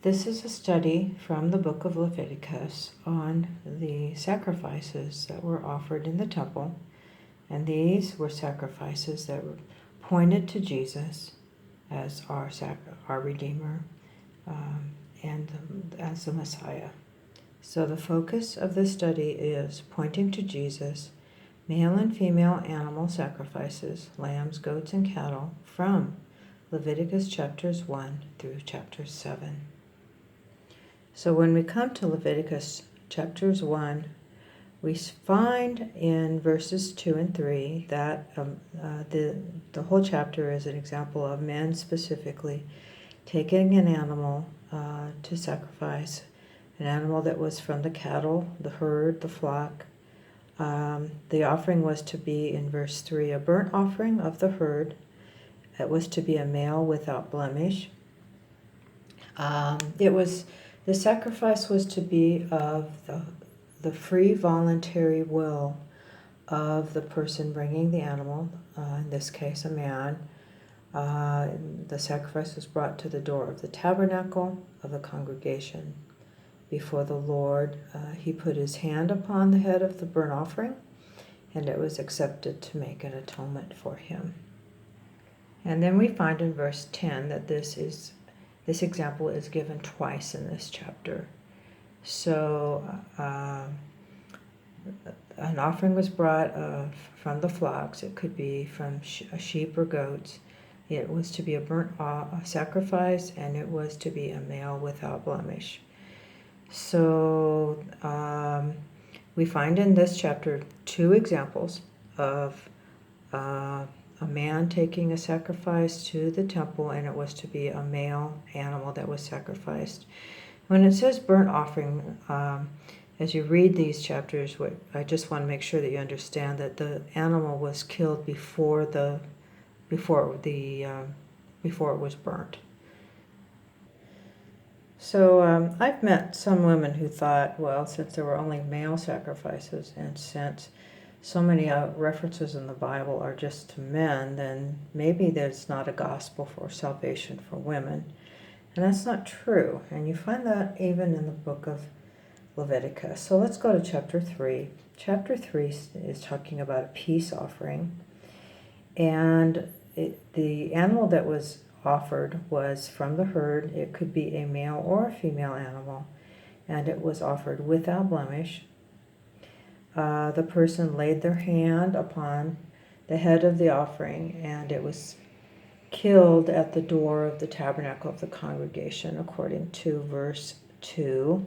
This is a study from the book of Leviticus on the sacrifices that were offered in the temple, and these were sacrifices that were pointed to Jesus as our Redeemer and as the Messiah. So the focus of this study is pointing to Jesus, male and female animal sacrifices, lambs, goats, and cattle, from Leviticus chapters 1 through chapter 7. So when we come to Leviticus chapters 1, we find in verses 2 and 3 that the whole chapter is an example of men specifically taking an animal to sacrifice, an animal that was from the cattle, the herd, the flock. The offering was to be, in verse 3, a burnt offering of the herd. It was to be a male without blemish. The sacrifice was to be of the free voluntary will of the person bringing the animal, in this case a man. The sacrifice was brought to the door of the tabernacle of the congregation before the Lord. He put his hand upon the head of the burnt offering, and it was accepted to make an atonement for him. And then we find in verse 10 that this example is given twice in this chapter. So an offering was brought from the flocks. It could be from sheep or goats. It was to be a burnt sacrifice, and it was to be a male without blemish. So we find in this chapter two examples of a man taking a sacrifice to the temple, and it was to be a male animal that was sacrificed. When it says burnt offering, as you read these chapters, I just want to make sure that you understand that the animal was killed before it was burnt. So I've met some women who thought, well, since there were only male sacrifices, and since so many references in the Bible are just to men, then maybe there's not a gospel for salvation for women. And that's not true. And you find that even in the book of Leviticus. So let's go to chapter 3. Chapter 3 is talking about a peace offering. And the animal that was offered was from the herd. It could be a male or a female animal. And it was offered without blemish. The person laid their hand upon the head of the offering, and it was killed at the door of the tabernacle of the congregation, according to verse 2.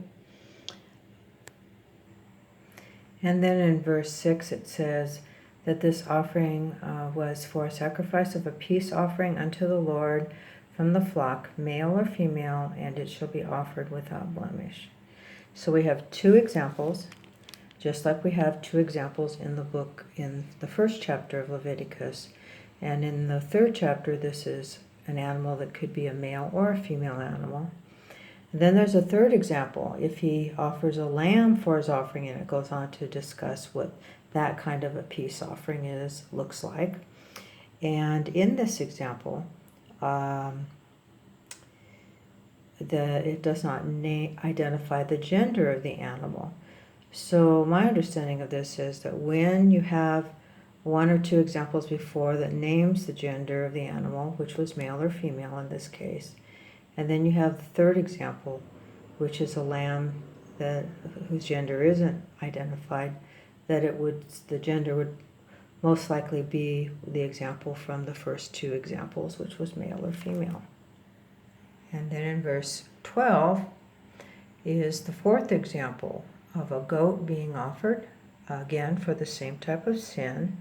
And then in verse 6 it says that this offering was for a sacrifice of a peace offering unto the Lord from the flock, male or female, and it shall be offered without blemish. So we have two examples, just like we have two examples in the book in the first chapter of Leviticus. And in the third chapter, this is an animal that could be a male or a female animal. And then there's a third example. If he offers a lamb for his offering, and it goes on to discuss what that kind of a peace offering looks like. And in this example, it does not identify the gender of the animal. So my understanding of this is that when you have one or two examples before that names the gender of the animal, which was male or female in this case, and then you have the third example, which is a lamb whose gender isn't identified, the gender would most likely be the example from the first two examples, which was male or female. And then in verse 12 is the fourth example of a goat being offered, again for the same type of sin,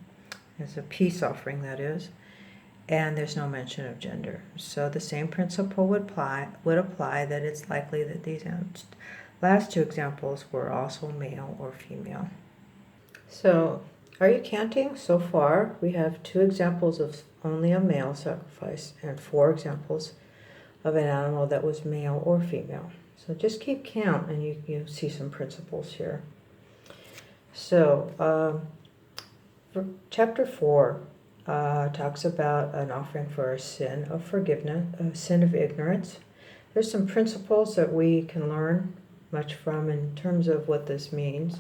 as a peace offering, that is, and there's no mention of gender. So the same principle would apply that it's likely that these last two examples were also male or female. So are you counting? So far we have two examples of only a male sacrifice and four examples of an animal that was male or female. So just keep count, and you see some principles here. So chapter 4 talks about an offering for a sin of forgiveness, a sin of ignorance, there's some principles that we can learn much from in terms of what this means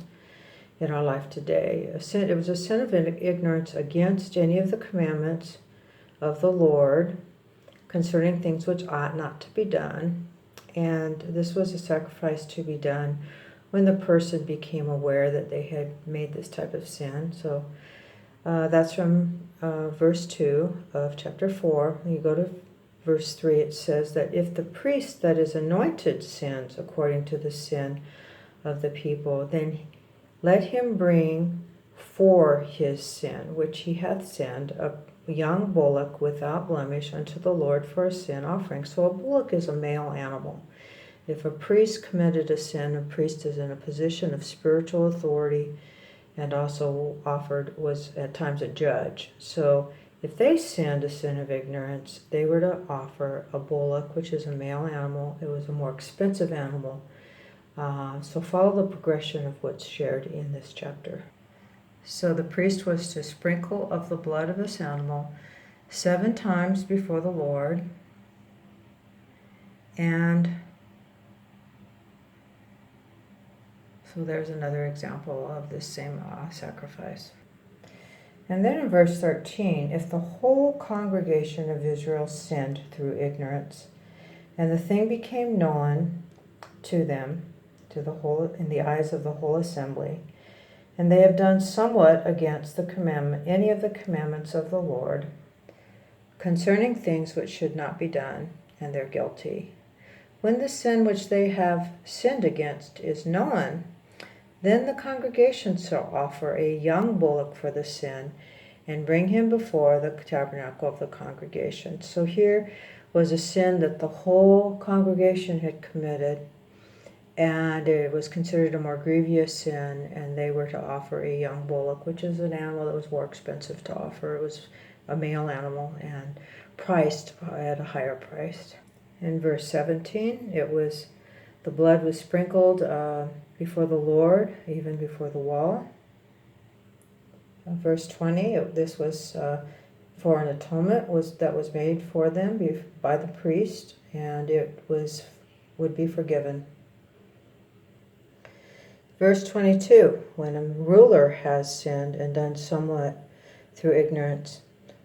in our life today. It was a sin of ignorance against any of the commandments of the Lord concerning things which ought not to be done. And this was a sacrifice to be done when the person became aware that they had made this type of sin. So that's from verse 2 of chapter 4. When you go to verse 3, it says that if the priest that is anointed sins according to the sin of the people, then let him bring for his sin, which he hath sinned, a young bullock without blemish unto the Lord for a sin offering. So a bullock is a male animal. If a priest committed a sin, a priest is in a position of spiritual authority and also was at times a judge. So if they sinned a sin of ignorance, they were to offer a bullock, which is a male animal. It was a more expensive animal. So follow the progression of what's shared in this chapter. So the priest was to sprinkle of the blood of this animal 7 times before the Lord, and so there's another example of this same sacrifice. And then in verse 13, if the whole congregation of Israel sinned through ignorance, and the thing became known to them, in the eyes of the whole assembly, and they have done somewhat against any of the commandments of the Lord, concerning things which should not be done, and they're guilty. When the sin which they have sinned against is known, then the congregation shall offer a young bullock for the sin, and bring him before the tabernacle of the congregation. So here was a sin that the whole congregation had committed, and it was considered a more grievous sin, and they were to offer a young bullock, which is an animal that was more expensive to offer. It was a male animal and priced at a higher price. In verse 17, the blood was sprinkled before the Lord, even before the wall. Verse 20, this was for an atonement that was made for them by the priest, and it would be forgiven. Verse 22, when a ruler has sinned and done somewhat through ignorance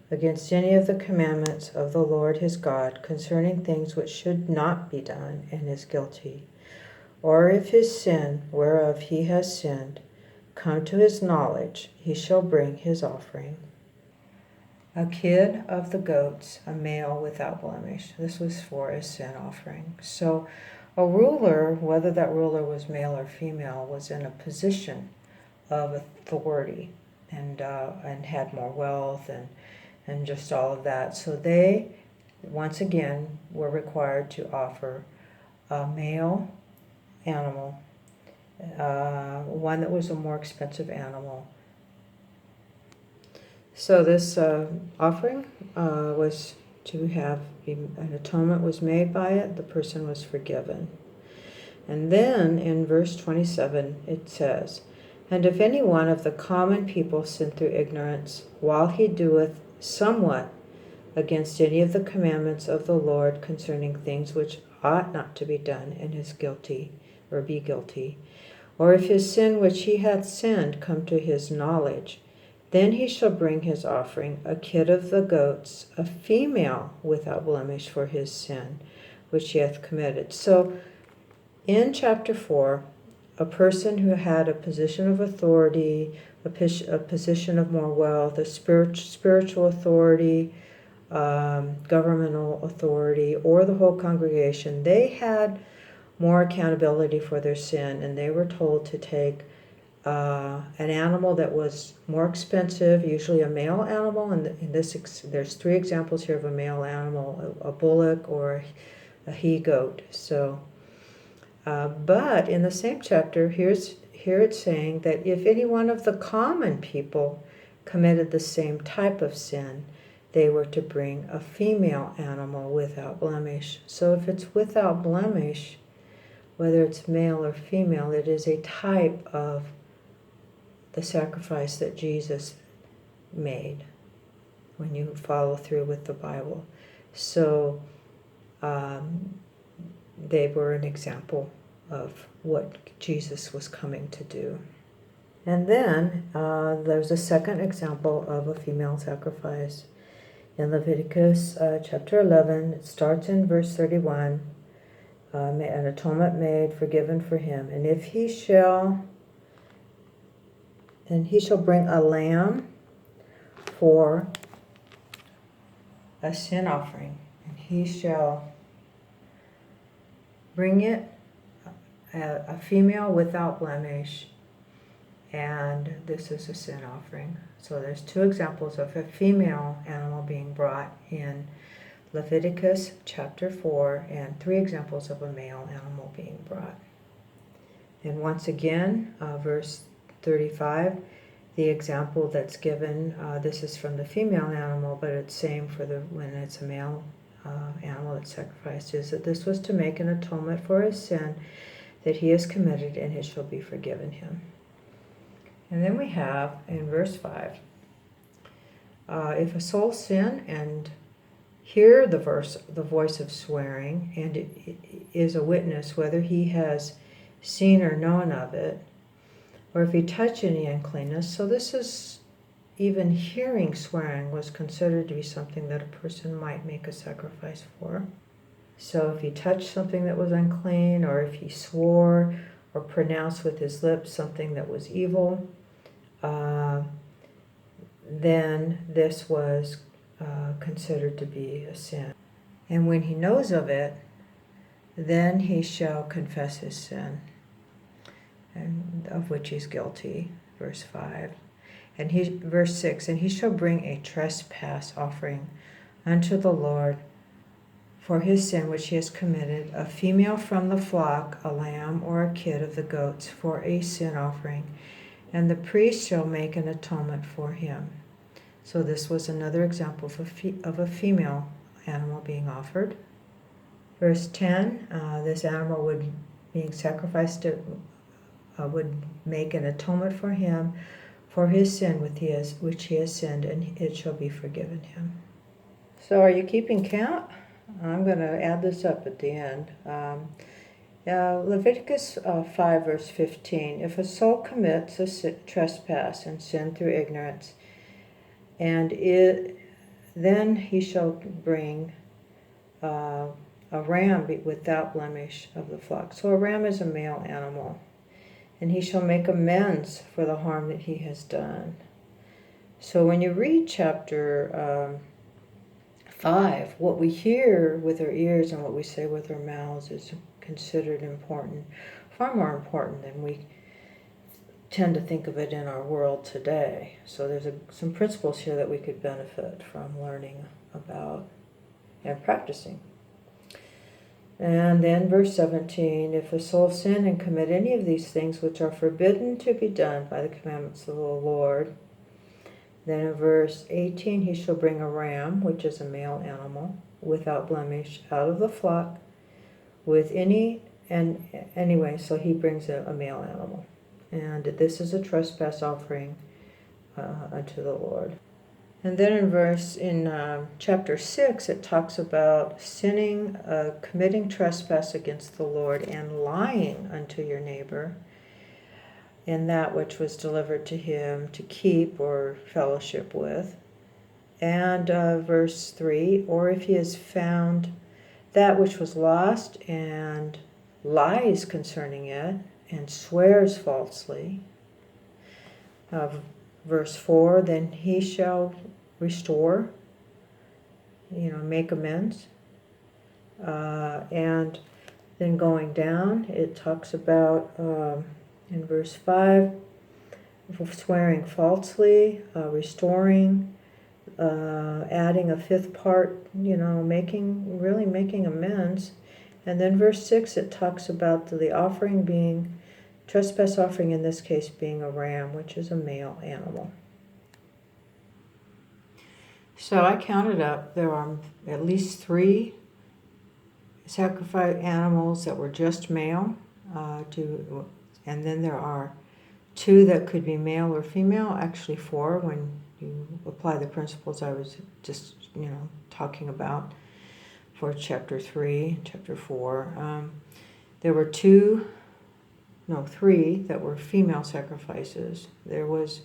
against any of the commandments of the Lord his God concerning things which should not be done, and is guilty, or if his sin whereof he has sinned come to his knowledge, he shall bring his offering. A kid of the goats, a male without blemish. This was for a sin offering. So a ruler, whether that ruler was male or female, was in a position of authority and had more wealth and just all of that. So they, once again, were required to offer a male animal, one that was a more expensive animal. So this offering was to have an atonement was made by it. The person was forgiven. And then in verse 27 it says, and if any one of the common people sin through ignorance, while he doeth somewhat against any of the commandments of the Lord concerning things which ought not to be done, and is guilty, or be guilty, or if his sin which he hath sinned come to his knowledge, then he shall bring his offering, a kid of the goats, a female without blemish for his sin which he hath committed. So in chapter 4, a person who had a position of authority, a position of more wealth, a spiritual authority, governmental authority, or the whole congregation, they had more accountability for their sin, and they were told to take an animal that was more expensive, usually a male animal, and there's 3 examples here of a male animal, a bullock or a he-goat. So, but in the same chapter, here it's saying that if any one of the common people committed the same type of sin, they were to bring a female animal without blemish. So if it's without blemish, whether it's male or female, it is a type of the sacrifice that Jesus made when you follow through with the Bible. So they were an example of what Jesus was coming to do. And then there's a second example of a female sacrifice. In Leviticus chapter 11, it starts in verse 31, an atonement made, forgiven for him. And he shall bring a lamb for a sin offering. And he shall bring it, a female without blemish, and this is a sin offering. So there's two examples of a female animal being brought in Leviticus chapter 4, and three examples of a male animal being brought. And once again, verse 35, the example that's given, this is from the female animal, but it's same for when it's a male animal that's sacrificed, is that this was to make an atonement for his sin that he has committed, and it shall be forgiven him. And then we have in verse 5, if a soul sin and hear the voice of swearing, and it is a witness whether he has seen or known of it, or if he touch any uncleanness. So this is, even hearing swearing was considered to be something that a person might make a sacrifice for. So if he touched something that was unclean, or if he swore or pronounced with his lips something that was evil, then this was considered to be a sin. And when he knows of it, then he shall confess his sin, and of which he's guilty. Verse 5. And verse 6, and he shall bring a trespass offering unto the Lord for his sin which he has committed, a female from the flock, a lamb or a kid of the goats, for a sin offering, and the priest shall make an atonement for him. So this was another example of a female animal being offered. Verse 10, this animal being sacrificed would make an atonement for him for his sin which he has sinned, and it shall be forgiven him. So are you keeping count? I'm going to add this up at the end. Leviticus 5 verse 15, if a soul commits a trespass and sin through ignorance, and then he shall bring a ram without blemish of the flock. So a ram is a male animal, and he shall make amends for the harm that he has done. So when you read chapter 5, what we hear with our ears and what we say with our mouths is considered important, far more important than we tend to think of it in our world today. So there's some principles here that we could benefit from learning about and practicing. And then verse 17, if a soul sin and commit any of these things which are forbidden to be done by the commandments of the Lord, then in verse 18, he shall bring a ram, which is a male animal, without blemish, out of the flock, so he brings a male animal. And this is a trespass offering unto the Lord. And then in chapter 6, it talks about sinning, committing trespass against the Lord, and lying unto your neighbor in that which was delivered to him to keep or fellowship with. And verse 3, or if he has found that which was lost and lies concerning it and swears falsely. Verse 4, then he shall restore, make amends. And then going down, it talks about, in verse 5, swearing falsely, restoring, adding a fifth part, making amends. And then verse 6, it talks about the offering being, trespass offering in this case being a ram, which is a male animal. So I counted up, there are at least 3 sacrifice animals that were just male, and then there are 2 that could be male or female, actually 4 when you apply the principles I was just, talking about. for chapter 3, chapter 4. There were 3 that were female sacrifices. There was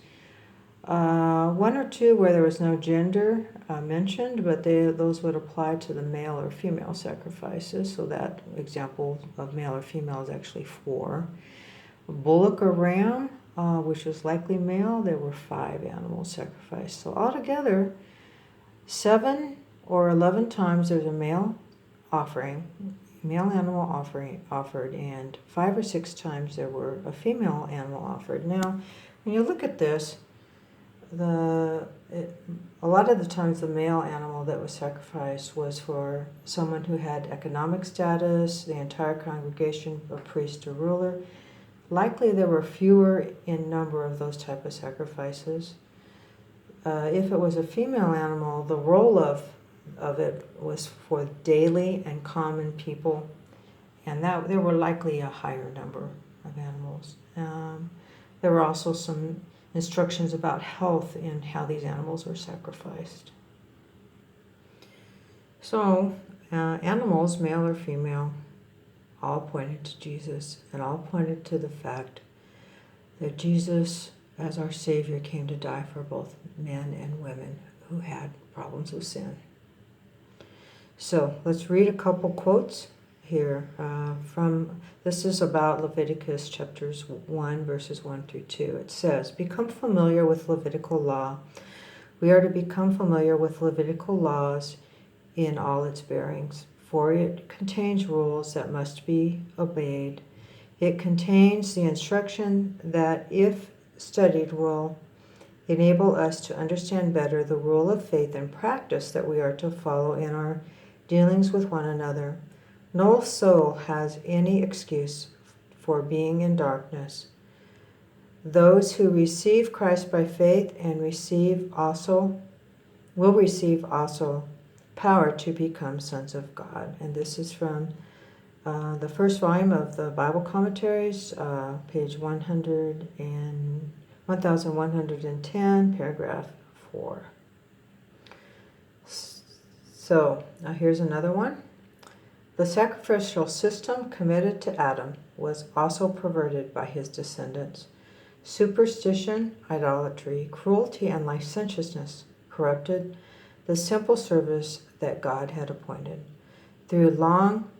1 or 2 where there was no gender mentioned, but those would apply to the male or female sacrifices. So that example of male or female is actually 4. A bullock or ram, which was likely male, there were 5 animals sacrificed. So altogether, 7 or 11 times there's a male animal offering offered, and 5 or 6 times there were a female animal offered. Now, when you look at this, a lot of the times the male animal that was sacrificed was for someone who had economic status, the entire congregation, a priest or ruler. Likely there were fewer in number of those type of sacrifices. If it was a female animal, the role of it was for daily and common people, and that there were likely a higher number of animals. There were also some instructions about health in how these animals were sacrificed. So, animals, male or female, all pointed to Jesus, and all pointed to the fact that Jesus, as our Savior, came to die for both men and women who had problems with sin. So, let's read a couple quotes here this is about Leviticus chapters 1, verses 1 through 2. It says, "Become familiar with Levitical law. We are to become familiar with Levitical laws in all its bearings, for it contains rules that must be obeyed. It contains the instruction that, if studied, will enable us to understand better the rule of faith and practice that we are to follow in our dealings with one another. No soul has any excuse for being in darkness. Those who receive Christ by faith and will receive also power to become sons of God." And this is from the first volume of the Bible Commentaries, page 1110, paragraph 4. So, now here's another one. "The sacrificial system committed to Adam was also perverted by his descendants. Superstition, idolatry, cruelty, and licentiousness corrupted the simple service that God had appointed. Through long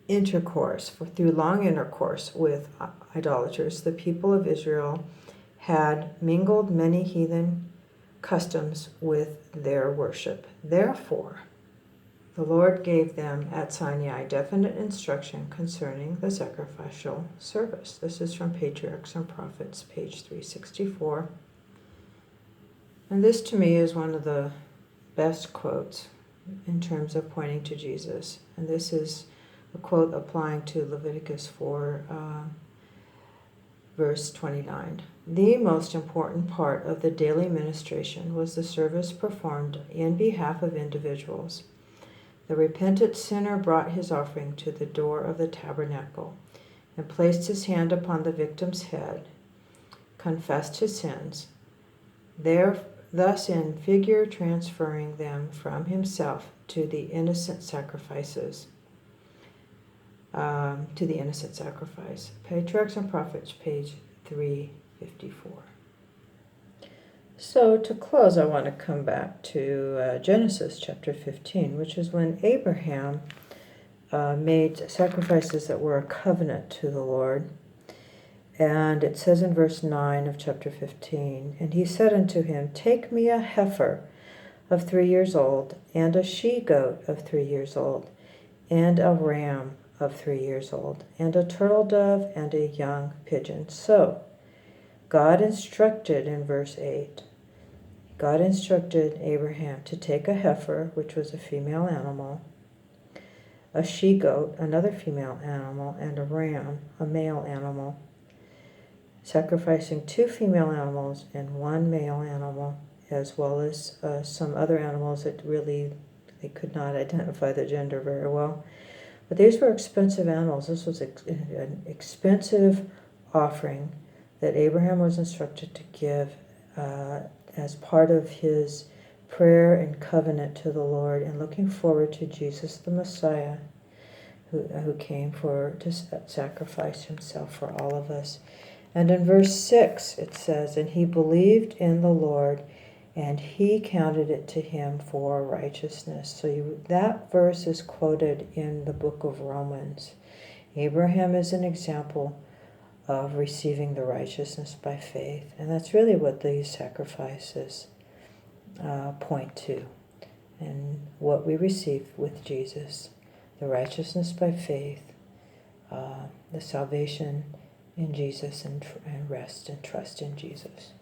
intercourse with idolaters, the people of Israel had mingled many heathen customs with their worship. Therefore, the Lord gave them at Sinai definite instruction concerning the sacrificial service." This is from Patriarchs and Prophets, page 364. And this to me is one of the best quotes in terms of pointing to Jesus. And this is a quote applying to Leviticus 4, verse 29. "The most important part of the daily ministration was the service performed in behalf of individuals. The repentant sinner brought his offering to the door of the tabernacle and placed his hand upon the victim's head, confessed his sins, thus in figure transferring them from himself to the innocent sacrifice. Patriarchs and Prophets, page 354. So to close, I want to come back to Genesis chapter 15, which is when Abraham made sacrifices that were a covenant to the Lord. And it says in verse 9 of chapter 15, "And he said unto him, Take me a heifer of 3 years old, and a she-goat of 3 years old, and a ram of 3 years old, and a turtle dove, and a young pigeon." So God instructed in verse 8, God instructed Abraham to take a heifer, which was a female animal, a she-goat, another female animal, and a ram, a male animal, sacrificing 2 female animals and 1 male animal, as well as some other animals that really they could not identify the gender very well. But these were expensive animals. This was an expensive offering that Abraham was instructed to give as part of his prayer and covenant to the Lord, and looking forward to Jesus the Messiah, who came to sacrifice himself for all of us. And in verse 6 it says, and he believed in the Lord, and he counted it to him for righteousness. So that verse is quoted in the book of Romans. Abraham is an example of receiving the righteousness by faith. And that's really what these sacrifices point to, and what we receive with Jesus: the righteousness by faith, the salvation in Jesus, and rest and trust in Jesus.